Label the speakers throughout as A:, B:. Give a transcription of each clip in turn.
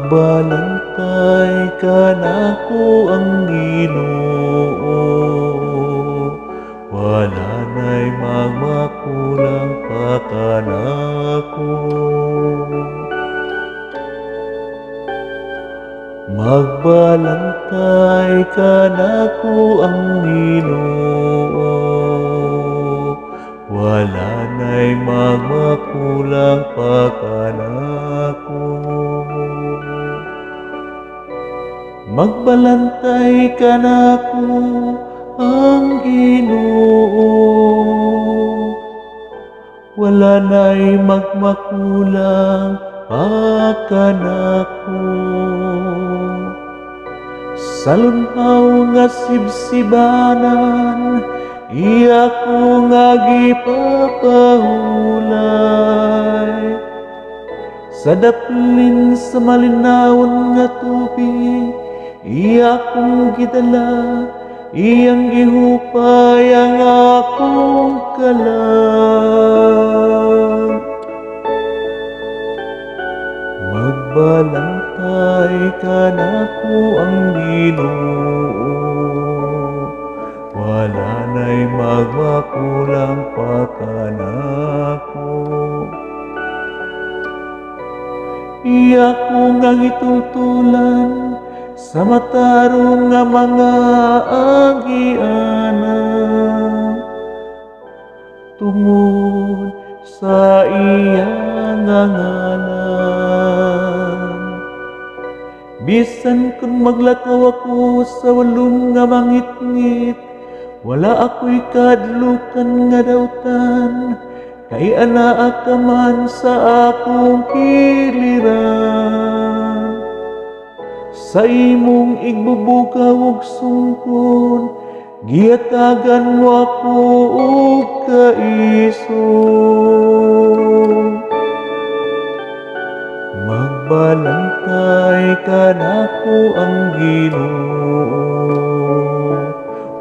A: Magbalantay ka nako ang Ginoo, wala na'y magmakulang pa kanako. Magbalantay ka nako ang Ginoo, wala na'y magmakulang pa kanako. Magbalantay ka nako ang Ginoo, wala na'y magmakulang pa kanako. Sa lunhaw nga sibsibanan, iya ko nga gipapahulay. Sa daplin sa malinawon nga tubig, iya kong gidala, iyang gihupay ang akong kalag. Magbalantay ka nako ang Ginoo, wala na'y magmakulang pa kanako. Iya ko nga gitutulan sa matarong nga mga agiana, tungod sa iya nga ngalan. Bisan kung maglakaw ako sa walong nga mangitngit, wala ako'y kadlukan nga dawtan, kay anaa ka man sa akong kiliran. Sa imong igbubugaw ug sungkon, gihatagan mo ako og kaisog. Magbalantay ka nako ang Ginoo,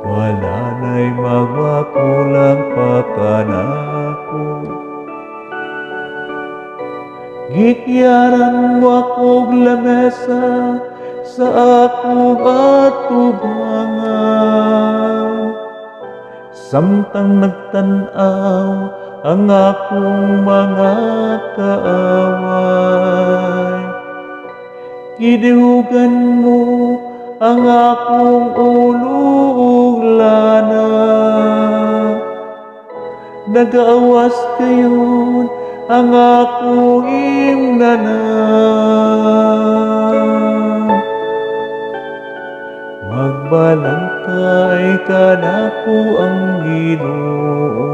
A: wala na'y magmakulang pa kanako. Gikyaran mo akong lamesa sa akong atubangan, samtang nagtanaw ang akong mga kaaway. Gidihugan mo ang akong ulo ug lana, nagaawas kayon ang akong imnanan. Magbalantay ka nako ang Ginoo,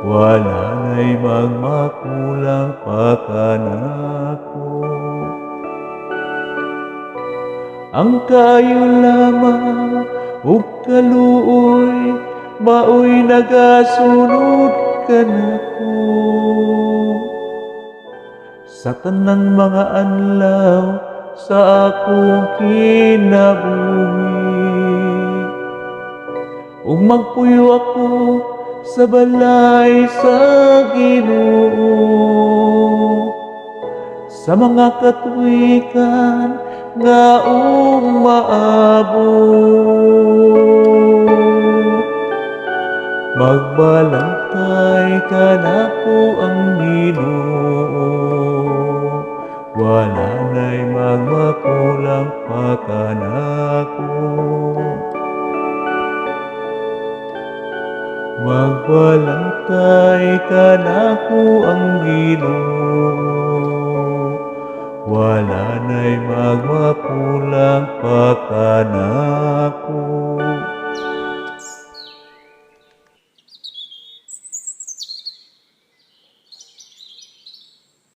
A: wala na'y magmakulang pa kanako. Ang kaayo lamang ug kaluoy, maoy nagasunod kanako. Sa tanang mga adlaw sa akong kinabuhi, ug magpuyo ako sa balay sa Ginoo. Sa mga katuikan nga umaabot, magbalantay ka nako ang Ginoo, wala na'y magmakulang pa kanako. Magbalantay ka nako ang Ginoo, wala na'y magmakulang pa kanako.